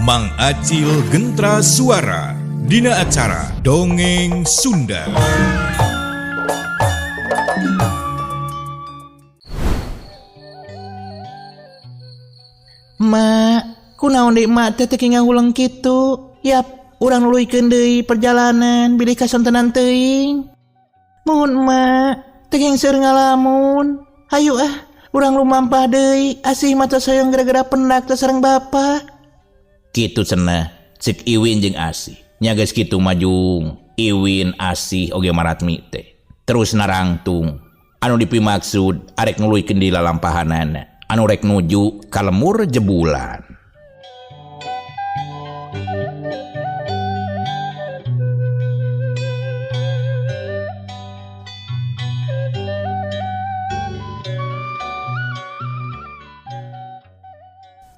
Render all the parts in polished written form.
Mang Acil Gentra Suara dina acara Dongeng Sunda. Mak, kunaon deui mak teh ngahulang kitu? Yap, urang nuluykeun deui perjalanan bilih kasontenan teuing. Mohon mak, teh seueur ngalamun. Hayu urang lumampah deui, asih mata sayang gara-gara pendak teh sareng bapa. Kitu cenah, cek Iwin jeung Asih. Nya geus kitu majung, Iwin Asih oge maratmi teh. Terus narangtung, anu dipimaksud arek nuluykeun di lalampahanana, anu rek nuju ka lemur jebulan.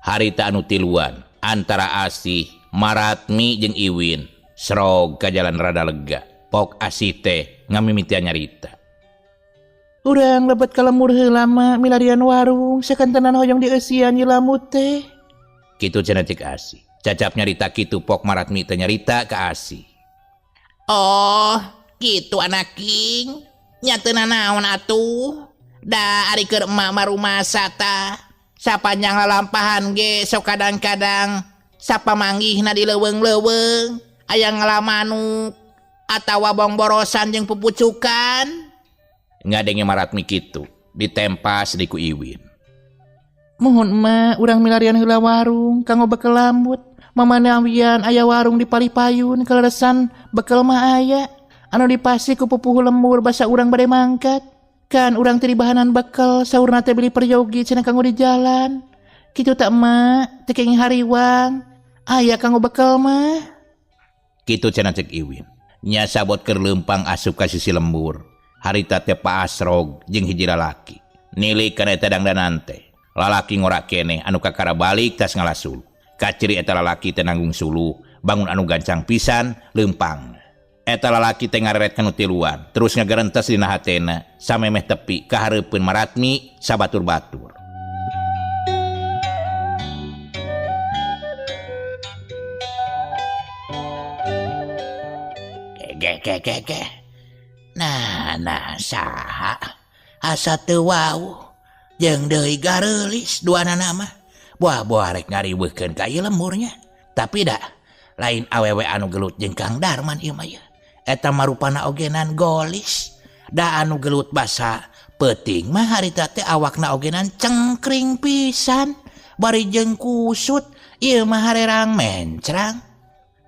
Harita anu tiluan antara Asih, Maratmi jeung Iwin serog ka jalan rada lega. Pok Asih teh ngamimitian nyarita. Urang lebet ka lemur heula mah milarian warung sakantenan hoyong dieusian ieu lamut teh. Kitu cenah cek Asih. Cacap nyarita kitu Pok Maratmi teh nyarita ka Asih. Oh, gitu anak king. Nya teu nanaon atuh. Da ari keur emak marumasa tah. Sapanjang lalampahan ge sok kadang-kadang sapamanggihna di leuweung-leuweung aya ngalamanuk atawa bongborosan jeung pupucukan. Ngadenge Maratmi kitu, ditempas di ku Iwin. Mohon mak, urang milarian heula warung kanggo bekel lambut. Mamanawian aya warung di Palipayun kaleresan bekel mah aya. Anu dipasi ku pupuh lemur basa urang bade mangkat. Kan urang teu bahanan bekel saurna teh beli peryogi cenah kanggo di jalan. Kitu tak mak, teu kenging hariwang. Aya kanggo bekel mah. Kitu cenah cek Iwin. Nya sabot keur leumpang asup ka sisi lembur. Harita teh paasrog jeung hiji lalaki. Nilik kana eta dangdanan teh. Lalaki ngora keneh anu kakara balik tas ngalasulu. Kaciri eta lalaki teh nanggung sulu, bangun anu gancang pisan leumpang. Eta lalaki teh ngareret kanu tiluan, terus ngagarentes dina hatena, samemeh tepi ka hareupeun Maratmi sabatur-batur. Ge. Nah, saha? Asa teu wau. Jeung deui gareulis duanana mah. Buah-buah rek ngariweuhkeun ka ieu lemurnya. Tapi da lain awewe anu gelut jeung Kang Darman ieu mah. Eta marupana ogenan golis. Da anu gelut basa peuting mah harita teh awakna ogenan cengkring pisan. Bari jeung kusut ieu mah harerang mencrang.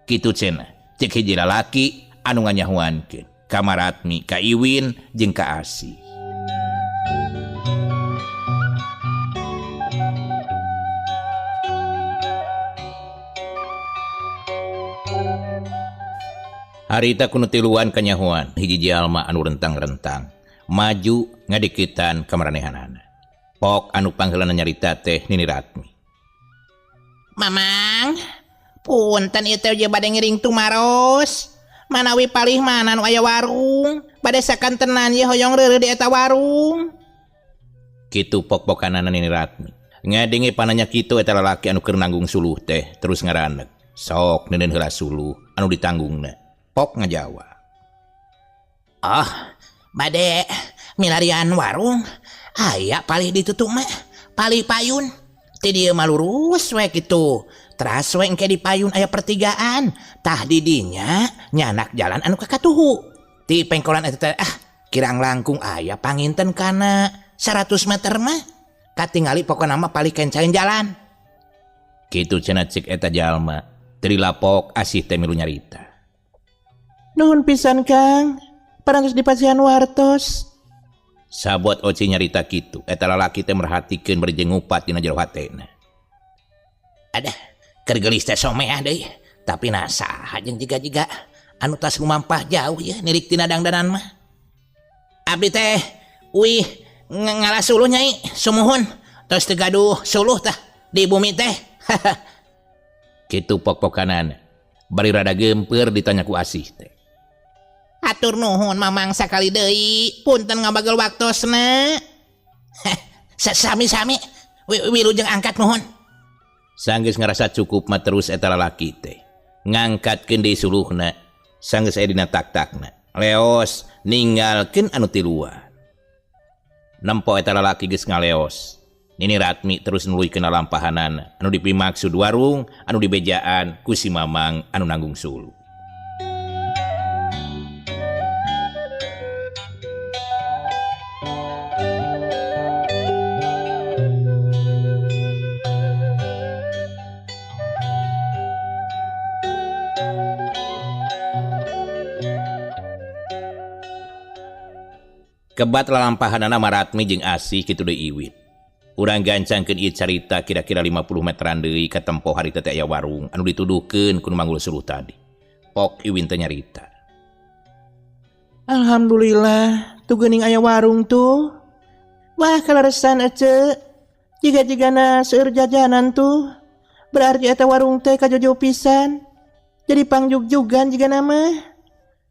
Kitu cenah, cek hiji lalaki anu nganyahuankeun ka Maratmi, ka Iwin jeung ka Asih. Harita kuno tiluan kanyahuan hiji jalma anu rentang-rentang maju ngadikitan ka maranehanana. Pok anu pangheulana nyarita teh Nini Ratmi. Mamang, punten ieu teh je bade ngiring tumaros. Manawi palih mana nu aya warung, bade sakantenan ye hoyong reureuh di eta warung. Kitu pok-pokanana Nini Ratmi. Ngadenge pananya kitu eta lalaki anu keur nanggung suluh teh terus ngaranek. Sok neuneun heula suluh anu ditanggungna. Pok ngajawab. Oh, bade milarian warung. Aya palih ditutup mah, Palipayun. Ti dieu mah lurus we kitu. Teras we engke di payun aya pertigaan. Tah di dinya nyanak jalan anu ka katuhu. Ti pengkolan eta teh kirang langkung aya panginten kana 100 meter mah. Katingali pokona mah palih kencaeun jalan. Kitu cenah cek eta jalma. Terila Pok Asih teh milu nyarita. Nuhun pisan Kang, parantos dipasihan wartos. Sabot Oci nyarita kitu, eta lalaki teh merhatikeun bari jengupat dina jero hatena. Adah, keur geulis teh someah deui, tapi nasaha jeung jiga-jiga anu tas lumampah jauh ya nirik tina dangdanan mah. Abdi teh uih ngalah suluh nyai, sumuhun. Tos teu gaduh suluh tah di bumi teh. Kitu pok-pokanana. Bari rada gempeur ditanya ku Asih teh. Atur nuhun mamang sakali deui, punten ngabagel waktosna. Sami-sami, wilujeng angkat nuhun. Sanggeus ngerasa cukup mah terus eta lalaki teh ngangkatkeun deui suluhna sanggeus aya dina tak-takna leos ninggalkeun anu tiluan. Nempo eta lalaki geus ngaleos, Nini Ratmi terus nuluykeun lalampahanana anu dipimaksud warung anu dibejaan ku si Mamang anu nanggung sulu. Kebat lalampahanana Maratmi jeung Asih kitu deui Iwin. Urang gancangkeun ieu carita kira-kira 50 meteran deui ka tempo harita teh aya warung anu dituduhkeun ku nu manggul suluh tadi. Pok Iwin teh nyarita. Alhamdulillah, tu geuning aya warung tuh. Wah, kalaresan ece. Jiga-jigana seueur jajanan tuh. Berarti eta warung teh kajojo pisan. Jadi pangjug-jugan jigana mah.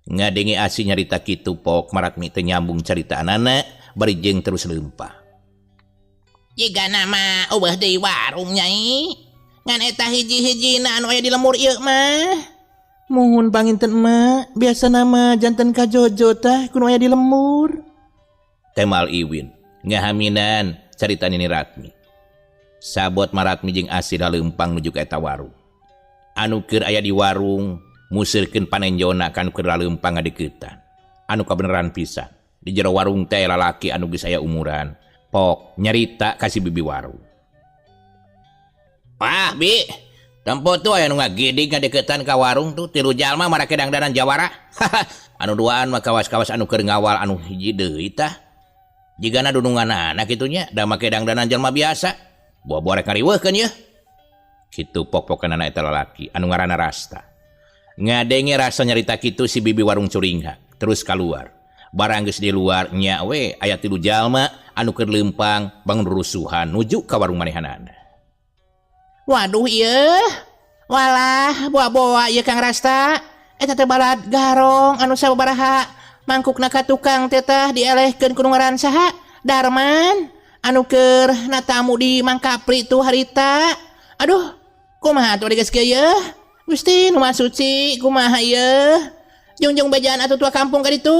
Ngadengi Asih nyarita kitu Pok Maratmi teh nyambung carita anana bari jeung terus leumpah. Jika nama ubah deui warung nyai. Ngan eta hiji-hijina anu aya di lemur ieu mah. Muhun panginten emak, biasa nama janten kajojo tah kuno aya di lemur. Temal Iwin ngahaminan carita Nini Ratmi. Sabot Maratmi jeung Asih da leumpang nuju ka eta warung. Anu keur aya di warung musirkeun panenjona kan keur leumpang ngadeuketan. Anu kabeneran pisan, di jero warung teh lalaki anu geus aya umuran, Pok nyarita ka si bibi warung. Wah, Bi, tempo tuh aya nu ngagiding ngadeuketan ka warung tuh 3 jalma marake dangdanan jawara. Anu duaan mah kawas-kawas anu keur ngawal anu hiji deui tah. Jigana dununganana kitu nya da make dangdanan jalma biasa. Buah-buah rek ngariweuhkeun yeuh. Kitu pok-pokanana eta lalaki anu ngaranna Rasta. Ngadenge rasa nyarita kitu si bibi warung curingha terus keluar. Barang geus di luar nya we aya 3 jalma anu keur leumpang bangun rusuhan nuju ka warung manehanana. Waduh ieu. Walah, boa-boa ieu Kang Rasta. Eta teh balad garong anu sababaraha mangkukna ka tukang teh tah dielehkeun ku nu ngaran saha? Darman anu keur natamu di Mangkapri tuh harita. Aduh, kumaha atuh geus kieu yeuh? Gusti nu mah suci kumaha ieu? Jungjung bejaan atuh tua kampung ka ditu.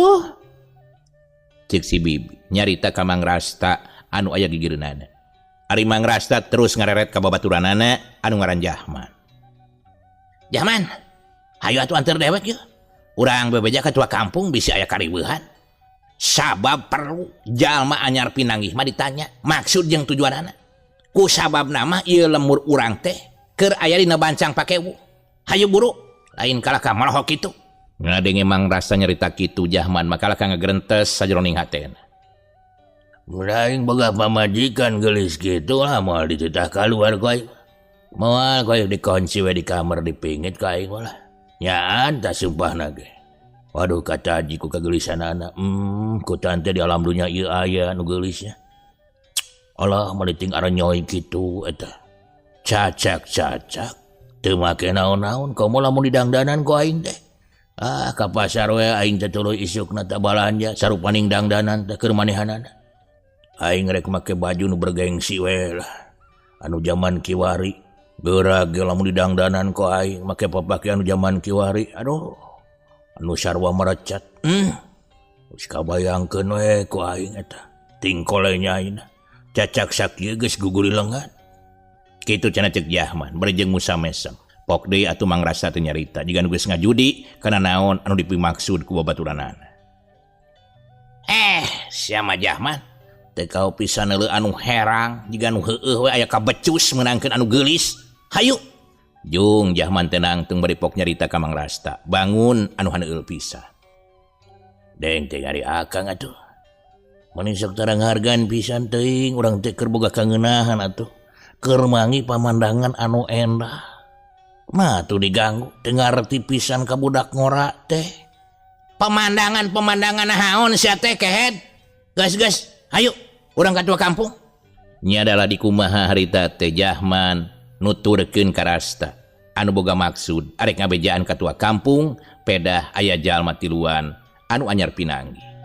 Cik si bibi nyarita ka Mang Rasta anu aya gigireunana. Ari Mang Rasta terus ngareret ka babaturanana anu ngaran Jahman. Jahman, hayu atuh anteur dewek yeuh. Urang bebeja ka tua kampung bisi aya kariweuhan. Sabab perlu jalma anyar pinanggih mah ditanya maksud jeung tujuanana. Ku sabab nama ieu lemur urang teh keur aya dina bancang pakewu. Hayu buru, lain kalah ka malohok kitu. Ngadenge Mang Rasta nyarita kitu Jahman makalah ka ngagrentes sajroning hatena. Mulaing boga pamajikan geulis kitu lah moal dititah kaluar ku aing. Moal ku aing dikunci we di kamar dipingit ku aing lah. Nyaan tah sumpahna ge. Waduh kata aji ku kageulisanana. Ku tante di alam dunya ieu aya nu geulisnya. Allah maliting aranyoy kitu eta. Cacak-cacak. Teu make naon-naon komo lamun didangdanan ku aing teh. Ka pasar we aing teh tuluy isukna teh balanja sarupaning dangdanan teh keur manehanana. Aing rek make baju nu bergengsi we lah. Anu zaman kiwari. Geurag ge lamun didangdanan ku aing make papakean anu zaman kiwari. Aduh. Anu sarua merecat. Geus kabayangkeun we ku aing eta. Tingkole nyaina. Cacak sakieu geus guguri lengan. Kitu cenah cek Jahman berjeng Musa Mesem. Pok deui atuh Mang Rasta teh nyarita jiga nu geus ngajudi kana naon anu dipimaksud ku babaturanana. Sia mah Jahman teu kau pisan heuleu anu herang jiga nu heueuh we aya kabecus meunangkeun anu geulis. Hayu. Jung Jahman tenang tong bari Pok nyarita ka Mang Rasta. Bangun anu haneueul pisan. Deng teh ari akang atuh. Mun sok tarang hargaan pisan teuing urang teh keur boga kangeunahan atuh. Keur mangi pamandangan anu endah. Mah tuh diganggu teu ngarti pisan ka budak ngora teh. Pemandangan naon sia teh kehed. Gas, hayu urang ka tua kampung. Nya adalah di kumaha harita teh Jahman nuturkeun ka Rasta. Anu boga maksud arek ngabejaan ka tua kampung pedah aya jalma tiluan anu anyar pinanggih.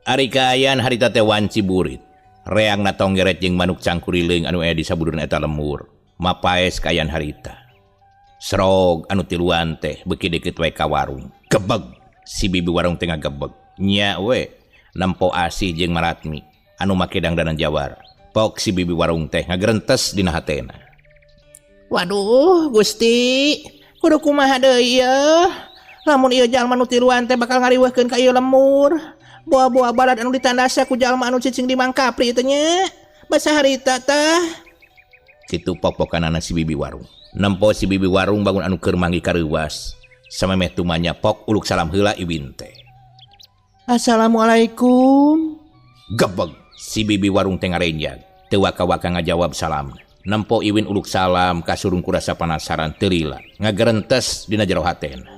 Ari kaayaan harita teh wanci burit. Reang na tonggeret jeung manuk cangkurileung anu aya di sabuduran eta lemur. Mapaes kaayaan harita. Srog anu tiluan teh beuki deukeut wae ka warung. Gebeg si bibi warung teh ngagebeg. Nya we nempo Asih jeung Maratmi anu make dangdanan Jawara. Pok si bibi warung teh ngagerentes dina hatena. Waduh, Gusti, kudu kumaha deui ieu? Lamun ieu jalma nu tiluan teh bakal ngariweuhkeun ka ieu lemur. Buah-buah balad anu ditandasa ku jalma anu cicing di Mangkapri teh nya. Basa harita tah. Kitu pok-pokanana si bibi warung. Nempo si bibi warung bangun anu keur manggi kareuwas. Samemeh tumanya pok uluk salam heula Iwin teh. Assalamualaikum. Gebeg si bibi warung teh ngarenjag. Teu waka-waka ngajawab salamna. Nempo Iwin uluk salam kasurung kurasa panasaran teu lila. Ngagerentes dina jero hatena.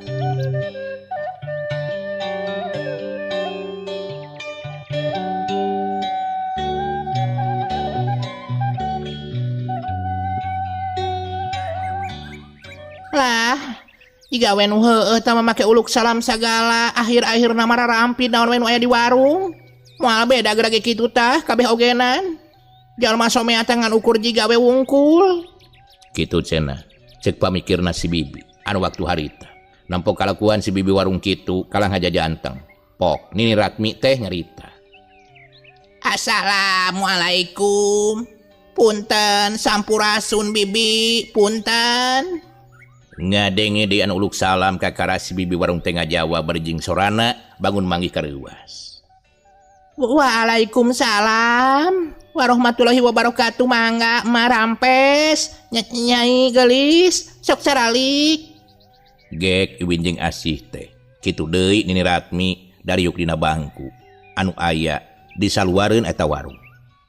Lah, jika we nu heueuh tah make uluk salam sagala, akhir-akhirna mah rarampid naon we nu aya di warung. Moal beda geura kitu tah kabeh ogenan. Jalma somea teh ngan ukur jiga we wungkul. Kitu cenah. Cek pamikirna si bibi anu waktu harita. Nampo kalakuan si bibi warung kitu kalang haja janteng. Pok Nini Ratmi teh nyarita. Assalamualaikum. Punten sampurasun bibi, punten. Ngadenge di anu uluk salam ka si bibi warung teh ngajawab berjing sorana bangun manggi kareuwas. Waalaikumsalam warahmatullahi wabarakatuh. Mangga marampes nyai gelis sok saralik. Gek Iwin jeung Asih teh kitu deui Nini Ratmi dari yuk dina bangku anu aya di saluareun eta warung.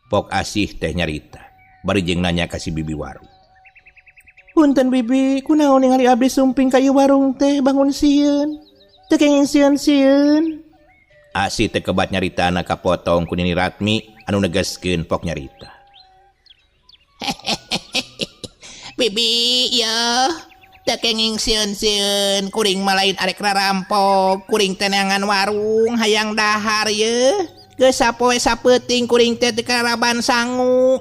Pok Asih teh nyarita bari jeung nanya ka si bibi warung. Punten bibi, kunaon ningali abdi sumping ka ieu warung teh bangun sieun. Teu kenging sieun-sieun. Asih teh kebat nyaritana kapotong ku Nini Ratmi anu negaskeun pok nyarita. Bibi, ya, teu kenging sieun-sieun, kuring mah lain arek rarampok, kuring teh neangan warung hayang dahar ye. Geus sapoe sapeuting kuring teh teu karaban sangu.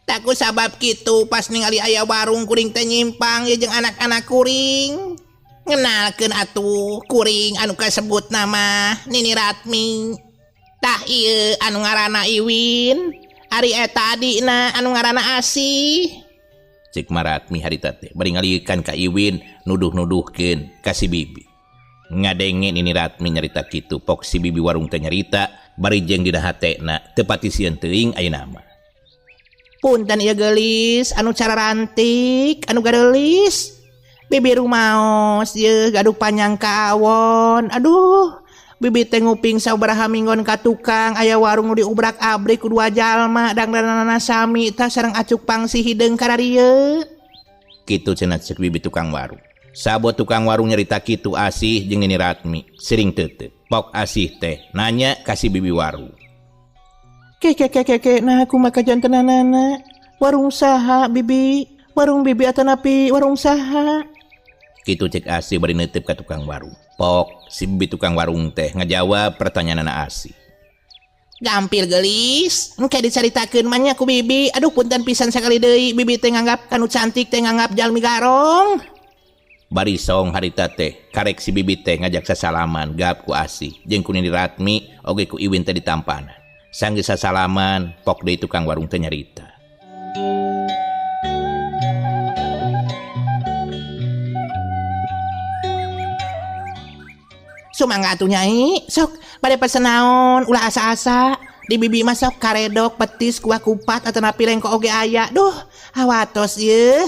Taku sabab kitu pas ningali aya warung kuring teh nyimpang ye jeung anak-anak kuring. Ngenalkeun atuh kuring anu kasebut nama Nini Ratmi. Tah ieu anu ngaranna Iwin, ari eta adina anu ngaranna Asih. Cik Maratmi harita teh bari ngalikeun ka Iwin nuduh-nuduhkeun ka si bibi. Ngadenge Nini Ratmi nyarita kitu pok si bibi warung teh nyarita bari jeung dina hatena teu pati sieun teuing ayeuna mah. Punten ieu gelis anu cara rantik anu gareulis. Bibi rumaos ieu gaduh panjang ka awon. Aduh, bibi teh nguping sabaraha minggon ka tukang aya warung nu diubrak-abrik ku dua jalma dangdanana sami tah sareng acuk pangsi hideung ka dieu. Kitu cenah cek bibi tukang warung. Sabot tukang warung nyarita kitu Asih jeung Nini Ratmi sering teuteut. Pok Asih teh nanya ka si bibi warung. Ke nah aku maka jantenanana. Warung saha bibi? Warung bibi atanapi warung saha? Kitu cek Asih bari neuteup ka tukang warung. Pok si bibi tukang warung teh ngajawab pertanyaanna Asih. Gampil gelis, engke dicaritakeun mah nya ku bibi. Aduh punten pisan sakali deui bibi teh nganggap anu cantik teh nganggap jalmi garong. Bari song harita teh karek si bibi teh ngajak sasalaman gap ku Asih jeung ku Nini Ratmi oge ku Iwin teh ditampanan. Sanggeus sasalaman pok deui tukang warung teh nyarita. Sumangga atuh nyai, sok bade pesen naon ulah asa-asa. Di bibi mah sok karedok, petis, kuah kupat atanapi lengko oge aya. Duh, hawatos ieu.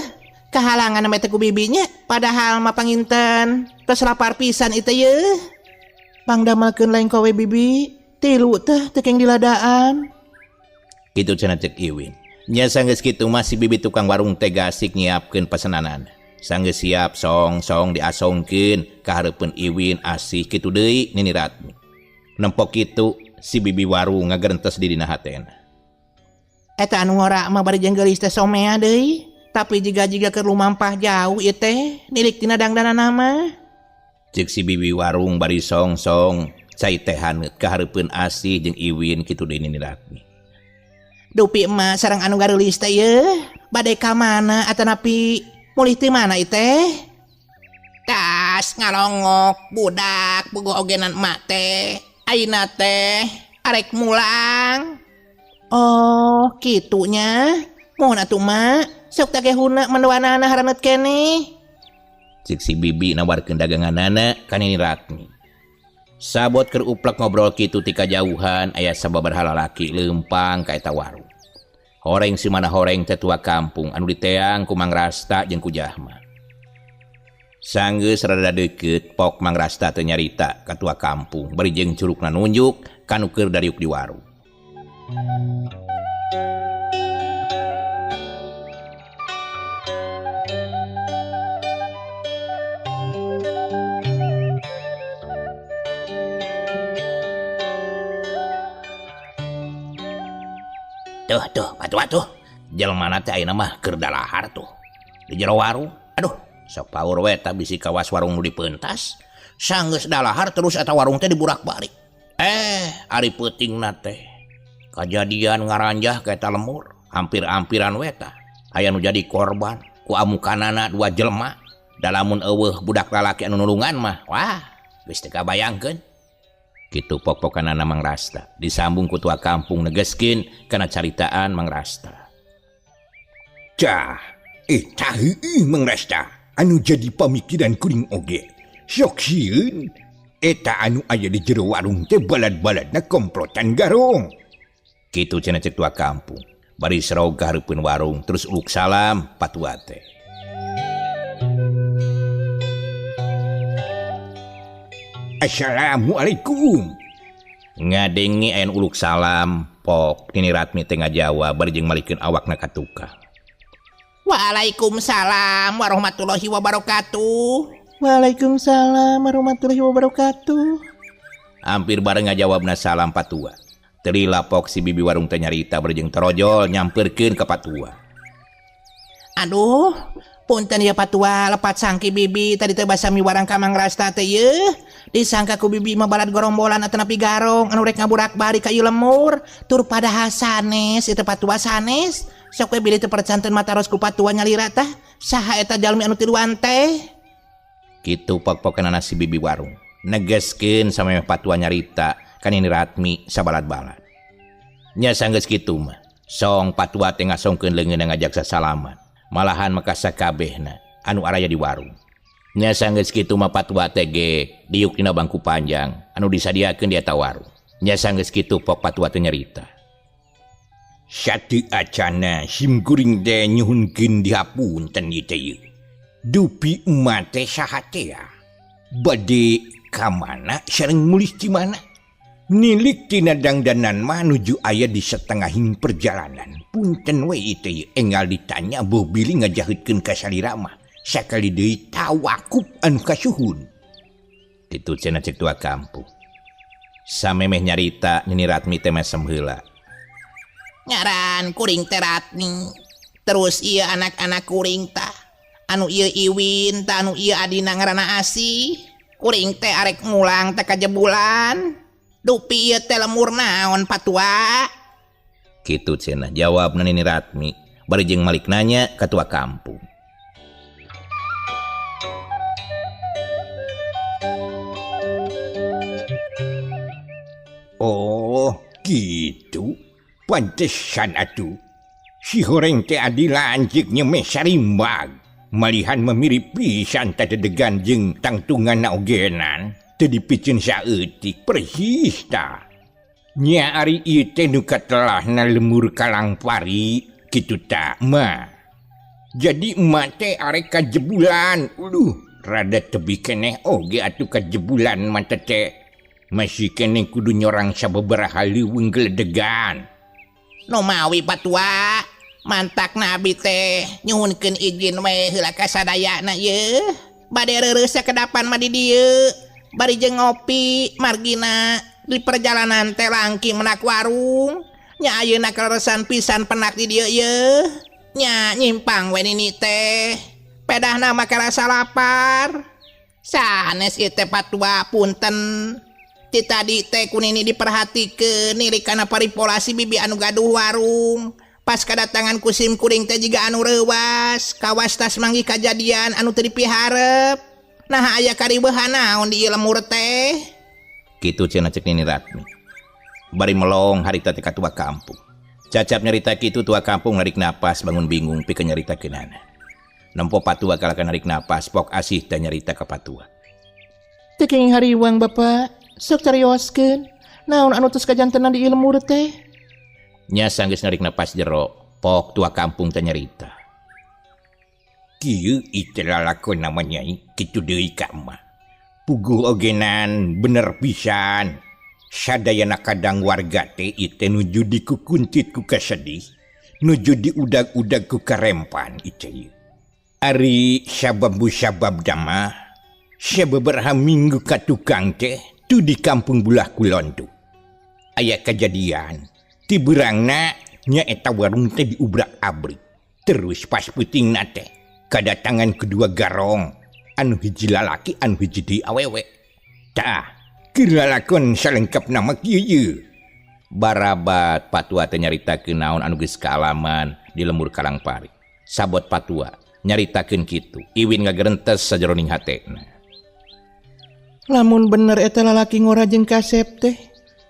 Kahalangan na teh ku bibinya padahal mah panginten tos lapar pisan ieu teh yeuh. Pangdamelkeun lengko we bibi. Tilu teh tekeng diladaan. Kitu cenah cek Iwin. Nya sanggeus kitu mah si bibi tukang warung teh gasik nyiapkeun pesenanana. Sanggeus siap song-song diasongkeun ka hareupeun Iwin Asih kitu deui Nini Ratmi. Nempok kitu si bibi warung ngagerentes di dina hatena. Eta anu ngora mah bari jeung geulis teh somea deui, tapi jiga keur lumampah jauh ieu teh nilik tina dangdanana mah. Cek si bibi warung bari song-song cai teh haneut kahareupeun Asih jeung Iwin kitu deui Nini Ratmi. Dupi emak sareng anu gareulis teh ye, bade ka mana atanapi mulih teu mana ieu teh? Tas ngalongok budak boga ogenan emak teh. Ayeuna teh arek mulang. Oh, kitunya. Mohon atuh mak, sok teh huna mendoanana haraneut keneh. Cik si bibi nawarkeun daganganana ka Nini Ratmi. Sabot keur uplek ngobrol kitu ti kajauhan aya sababaraha lalaki leumpang ka eta warung. Horeng si mana horeng tetua kampung anu diteang ku Mang Rasta jeung ku Jahma. Sanggeus rada deukeut pok Mang Rasta teu nyarita ka tua kampung bari jeung curugna nunjuk kanu keur dariuk di warung. Tuh, patua tuh. Jelmana teh ayeuna mah keur dalahar tuh. Di jero warung. Aduh, sok paur we tah bisi kawas warung nu dipeuntas. Sanggeus dalahar terus eta warung teh diburak-balik. Ari peutingna teh kajadian ngaranjah ka eta lemur. Hampir-hampiran we tah aya nu jadi korban ku amukanana dua jelema. Da lamun eueuh budak lalaki anu nulungan mah, wah, geus teu kabayangkeun. Kitu pok-pokanana Mang Rasta disambung ku tua kampung negeskeun kana caritaan Mang Rasta. Cah, eta heueuh Mang Rasta anu jadi pamikiran kuring oge. Sok sieun eta anu aya di jero warung teh balad-baladna komplotan garong. Kitu cenah cek tua kampung. Bari serog ka hareupeun warung terus uluk salam patua teh. Assalamualaikum. Ngadengi ayeuna uluk salam pok Nini Ratmi teh ngajawab bari jeung malikeun awakna ka tukang. Waalaikumsalam warahmatullahi wabarakatuh. Waalaikumsalam warahmatullahi wabarakatuh. Hampir bareng ngajawabna salam patua. Teu pok si bibi warung teh nyarita bari jeung torojol nyampeurkeun ka patua. Aduh, punten ya patua lepat sangki bibi tadi teh basa miwarang ka Mang Rasta teh ye. Disangka ku bibi mah balad gorombolan atanapi garong anu rek ngaburak-balik ka ieu lemur tur padahal sanes eta patua sanes. Sok we bilih teu percanten mataros ku patua nyalira tah saha eta jalmi anu tiluan teh. Kitu pok-pokanana si bibi warung. Negeskeun samemeh patua nyarita ka Nini Ratmi sabalad-balad. Nya sanggeus kitu mah song patua teh ngasongkeun leungeunna ngajak sasalaman. Malahan makasa kabehna anu araya di warung. Nya sanggeus kitu mah patua teh ge diuk dina bangku panjang anu disadiakeun di eta warung. Nya sanggeus kitu pok patua teh nyarita. Satu acana sim kuring teh nyuhunkeun dihapunten ieu teh. Dupi emak teh saha teh? Bade ka mana sareng mulih di mana? Nilik tina dangdanan mah nuju aya di setengahing perjalanan. Punten we ieu teh enggal ditanya boh bilih ngajaheutkeun ka salira mah. Sakali deui tawakup anu kasuhun. Kitu cenah cek tua kampung. Samemeh nyarita Nini Ratmi teh mesem heula. Ngaran kuring teh Ratmi. Terus ieu anak-anak kuring tah. Anu ieu Iwin tah anu ieu adina ngaranna Asih. Kuring teh arek mulang teh ka jebulan. Dupi ieu teh lemur naon patua? Kitu cenah jawabna Nini Ratmi bari jeung malik nanya ka tua kampung. Oh, gitu. Pantesan atuh. Si horeng teh adi lanjik nyemeh sarimbag. Malihan memirip pisan tadedegan jeung tangtunganna ogenan. Teu dipikeun saeutik persis tah. Nya ari ieu teh nu katelahna lemur kalangpari kitu tah mah. Jadi emak teh arek kajebulan. Rada tebih keneh oge atuh kajebulan mah teh. Masih kene kudu nyorang sababaraha leuweung geledegan. No mawi patua, mantak nabi teh nyuhunkeun izin we heula ka sadayana ye. Bade reureuh sakedapan mah di dieu. Bari jeung ngopi margina di perjalanan teh langking menak warung. Nya ayeuna kaleresan pisan penak di dieu ye. Nya nyimpang we nini teh. Pedahna mah karasa lapar. Sanes ieu teh patua punten. Ti tadi teh kunini diperhatikeun nilai kana paripolasi bibi anu gaduh warung. Pas kadatangan kusim kuring teh jiga anu reuwas, kawas tas manggi kajadian anu teu dipiharep. Nah aya karibeuhan naon di ieu lemur teh? Kitu cenah cek Nini Ratmi. Bari melong harita teh ka tua kampung. Cacap nyarita kitu tua kampung narik napas bangun bingung pikeun nyaritakeunana. Nempo patua kalakan narik napas pok asih teh nyarita ka patua. Tekeng hariwang bapak, sok carioskeun. Naon anu tos kajantenan di ilmu teh? Nya sanggeus narik napas jero, pok tua kampung teh nyarita. Kieu itu lalakon namanya kitu deui ka emak. Puguh ogenan bener pisan. Sadayana kadang warga teh ite nuju dikukuntit ku kasedih, nuju diudag-udag ku karempan ite. Ari sabab dama, sabeberha minggu ka tukang teh tu di kampung Bulah Kulon tu. Aya kejadian, tiberangna nya eta warung teh diubrak-abrik. Terus pas putingna teh kadatangan kedua garong, anu hiji lalaki anu hiji di awewe. Tah, kilalakon salengkap nama kieu. Barabat patua teh nyaritakeun naon anu geus kaalaman di lembur Kalangpari. Sabot patua nyaritakeun kitu, Iwin ngagerentes sajeroning hatena. Lamun bener eta lalaki ngora jeung Kasep teh,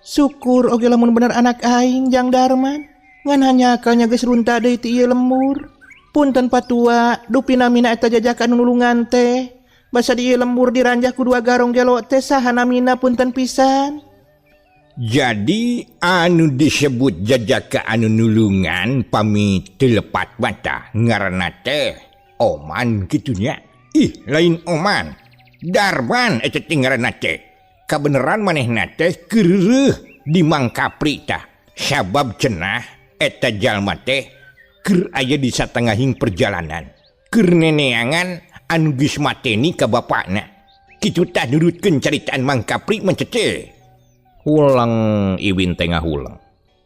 syukur oge lamun bener anak aing Jang Darman. Ngan hanya akalnya geus runta deui ti ieu lembur. Punten patua, dupi namina eta jajakan nulungan teh. Basa di ieu lembur diranjah ku dua garong gelo teh saha namina punten pisan. Jadi anu disebut jajaka anu nulungan pami telepat mata ngaranna teh Oman kitunya. Ih lain Oman, Darman eta teh ngaranna teh. Kabeneran manehna teh keureuh di Mangkapri tah. Sabab cenah eta jalma teh keur aya di satengahing perjalanan. Keur neneangan anu geus mateni ka bapakna. Kitu tah nurutkeun caritaan Mangkapri mencece. Hulang Iwin teh ngahulang.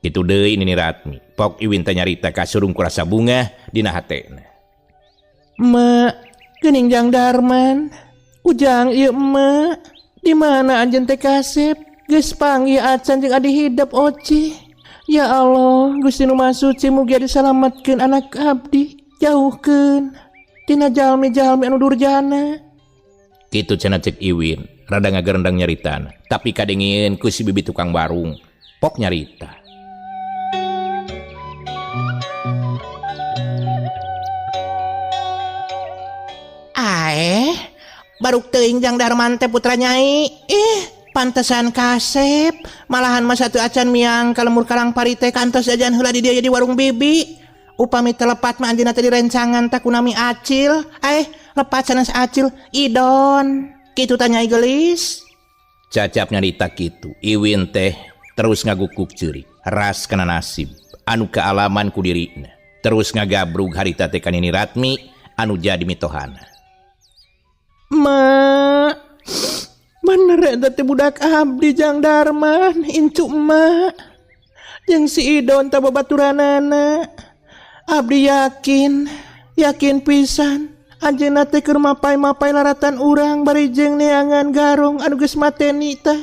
Kitu deui Nini Ratmi. Pok Iwin teh nyarita ka surung ku rasa bunga dina hatena. Mak, geuning Jang Darman. Ujang ieu emak. Di mana anjeun teh Kasep? Geus panggih acan jeung adi hidep oci. Ya Allah, Gusti Nu Maha Suci mugi disalametkeun anak abdi. Jauhkeun tina jalmi-jalmi anu durjana. Kitu cenah cek Iwin. Rada ngagerendang nyaritana, tapi kadengin ku si bibi tukang warung. Pok nyarita. Baruk teuing Jang Darman teh putra Nyai. Pantesan Kasep, malahan masa teu acan miang ka lembur Kalangpari teh kantos jajan heula di dieu di warung bibi. Upami telepat mah anjeunna teh direncangan tak kunami acil. Lepat sanes acil idon. Kitu tanya gelis. Cacap nyarita kitu, Iwin teh terus ngagukuk ceurik, ras kana nasib anu kealaman ku dirina. Terus ngagabrug harita teh ka Nini Ratmi anu jadi mitohana. Mak, bener eta teh budak abdi Jang Darman, incu emak. Jeung si idon teh babaturanana. Abdi yakin pisan. Anjeunna teh keur mapai-mapai laratan urang bari jeung neangan garong anu geus mateni tah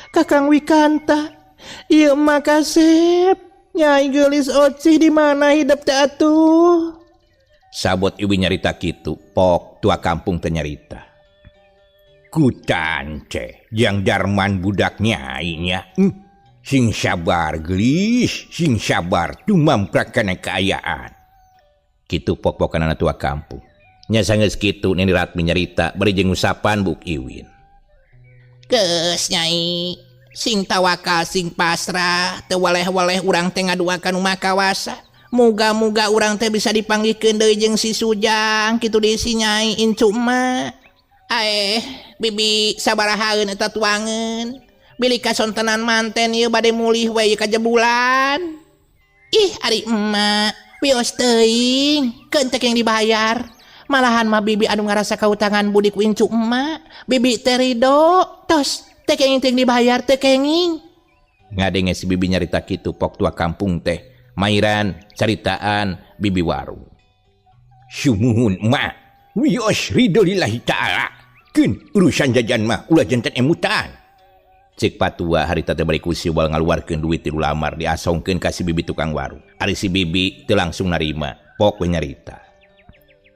Kakang Wikanta. Ieu mah Kasep, Nyai geulis oci di mana hidup teh atuh. Sabot Iwin nyarita kitu, pok tua kampung teh nyarita. Kutan teh Jang Darman budak Nyai nya. Sing sabar gelis, sing sabar tumamprak kana kaayaan. Kitu pok-pokanana tua kampung. Nya sanggeus kitu Nini Ratmi nyarita bari jeung usapan Buk Iwin. Geus Nyai, sing tawakal sing pasrah, teu waleh-waleh urang teh ngaduakan umah kawasa. Muga-muga urang teh bisa dipanggihkeun deui jeung si Sujang kitu deui si Nyai incu emak. Bibi sabarahaeun eta tuangeun. Bili kasontenan manten ieu bade mulih we ka jebulan. Ari emak, wios teuing, keun teh yang dibayar. Malahan mah bibi anu ngarasa kautangan budi ku incu emak. Bibi teh ridho, tos teh kenging dibayar teh kenging. Ngadenge si bibi nyarita kitu pok tua kampung teh mairan caritaan bibi warung. Sumuhun emak, wios ridho lillahi ta'ala. Keun urusan jajan mah ulah janten emutan. Cek patua harita teh bari ku si ubal ngaluarkeun duit tilu lamar diasongkeun ka si bibi tukang warung. Ari si bibi teu langsung narima, pok we nyarita.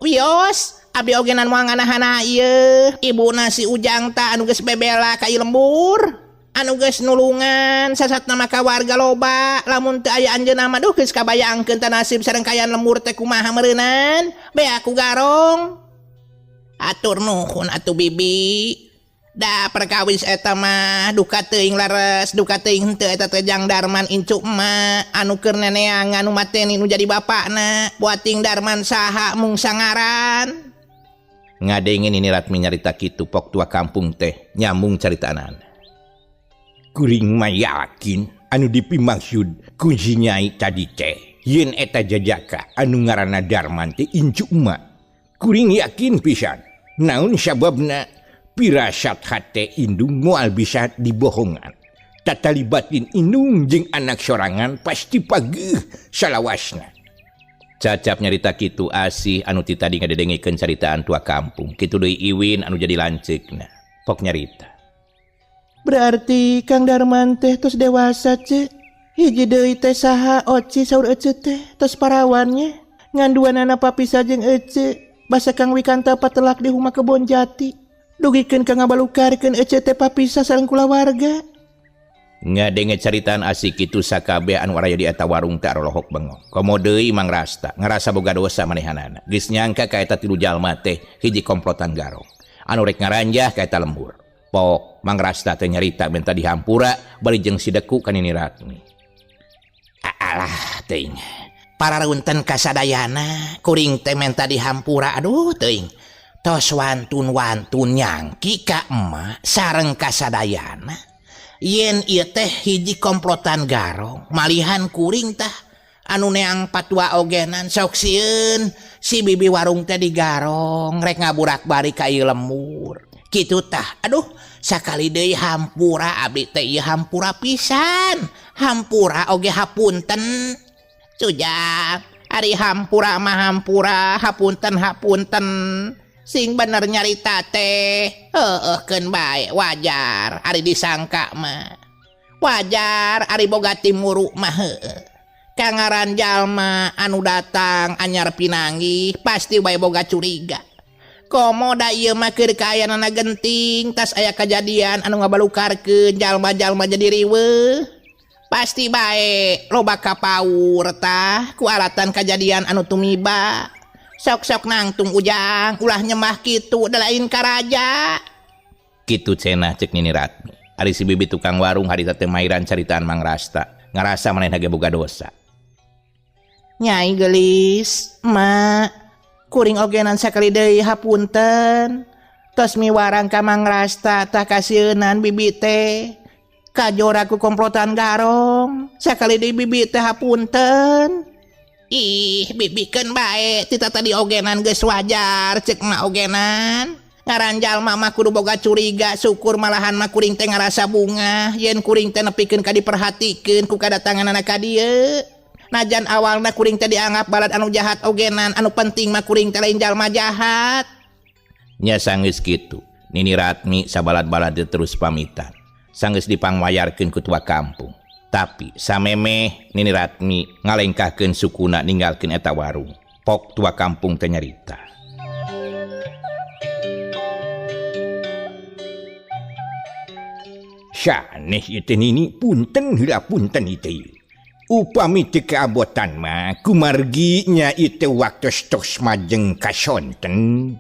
Wios, abdi ogenan moal nganahana ieu. Ibuna si Ujang ta anu geus bebela ka ieu lembur. Anu geus nulungan sasatna maka warga loba. Lamun teu aya anjeunna mah duh geus kabayangkeun teh nasib sareng kayaan lembur teh kumaha meureunan. Bea aku garong. Atur nuhun atuh bibi. Da perkawis eta mah duka teuing laras, duka teuing henteu eta teh Jang Darman incu emak anu keur neneangan nu mateni nu jadi bapakna. Buating Darman saha mung sangaran. Ngadengin ini Ratmi nyarita kitu pok tua kampung teh nyambung caritaanana. Kuring mah yakin anu dipimaksud ku si Nyai tadi teh yen eta jajaka anu ngaranna Darman teh incu emak. Kuring yakin pisan naon sababna pirasat hate indung moal bisa dibohongan. Tatalibatin indung jeung anak sorangan pasti pageuh salawasna. Cacap nyarita kitu asih anu ti tadi ngadedengikeun caritaan tua kampung. Kitu deui Iwin anu jadi lanceukna. Pok nyarita. Berarti Kang Darman teh tos dewasa cek. Hiji deui teh saha Oci saur Ece teh tos parawannya. Nganduanana papisa jeung Ece. Basa Kang Wikanta patelak di Huma Kebon Jati. Dugikeun ka ngabalukarkeun Ece teh papisa sareng kulawarga. Ngadenge caritaan asik kitu sakabeh anu araya di eta warung teh arolohok bengong. Komo deui Mang Rasta ngarasa boga dosa manehanana. Geus nyangka ka eta tilu jalma teh hiji komplotan garong. Anu rek ngaranjah ka eta lembur. Pok Mang Rasta teh nyarita benta dihampura bari jeung si Deku ka Nini Ratmi. Alah teuing. Pararunten kasadayana kuring teh menta dihampura aduh teuing. Tos wantun-wantun nyangki ka emak sareng kasadayana. Yen ieu teh hiji komplotan garong, malihan kuring tah anu neang patua ogenan sok sieun si bibi warung teh digarong rek ngaburak-bari ka ieu lembur. Kitu tah. Aduh, sakali deui hampura abdi teh ieu hampura pisan. Hampura oge hapunten. Sujang, ari hampura mah hampura, hapunten. Sing bener nyarita teh keun bae wajar ari disangka mah wajar ari boga timuru mah heueuh. Kangaran jalma anu datang anyar pinanggih pasti bae boga curiga. Komo da ieu mah keur kaayana genting tas aya kajadian anu ngabalukarkeun jalma-jalma jadi riweuh. Pasti bae loba kapaur tah ku alatan kajadian anu tumiba. Sok-sok nangtung Ujang ulah nyembah kitu da lain ka raja. Kitu cenah cek Nini Ratmi. Ari si bibi tukang warung harita teh mairan caritaan Mang Rasta. Ngarasa manehna ge boga dosa. Nyai gelis, mak. Kuring ogenan sakali deui hapunten. Tos miwarang ka Mang Rasta tah kasieunaan bibi teh. Kajora ku komplotan garong. Sakali deui bibi teh hapunten. Ih, bibikeun bae, tita tadi ogenan geus wajar, cek mah ogenan. Ngaran jalma mah kudu boga curiga, syukur malahan mah kuring teh ngarasa bunga, yen kuring teh nepikeun ka diperhatikeun ku kadatanganna ka dieu. Najan awalna kuring teh dianggap balad anu jahat ogenan, anu penting mah kuring teh lain jalma jahat. Nya sanggeus kitu, Nini Ratmi sabalad-balad terus pamitan. Sanggeus dipangwayarkeun ku tua kampung. Tapi samemeh Nini Ratmi ngalengkahkeun sukuna ninggalkeun eta warung. Pok tua kampung teh nyarita. Sanes ieu teh Nini punten heula punten ieu. Upami teu keabotan mah kumargi nya ieu teh waktos tos majeng kasonten.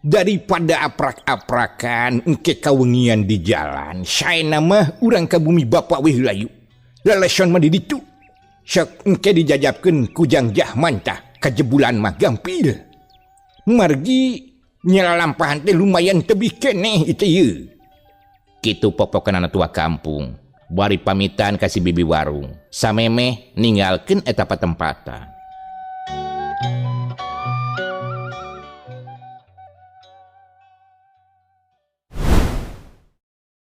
Daripada aprak-aprakan engke kawengian di jalan, saena mah urang ka bumi bapa we heula yuk. Leleson mah di ditu. Sok engke dijajabkeun ku Jang Jahman tah kajebulan mah gampil. Margi nyalalampahan teh lumayan tebih keneh itu ye. Kitu popokeun tua kampung. Bari pamitan ka si bibi warung. Samemeh ninggalkeun eta patempatan.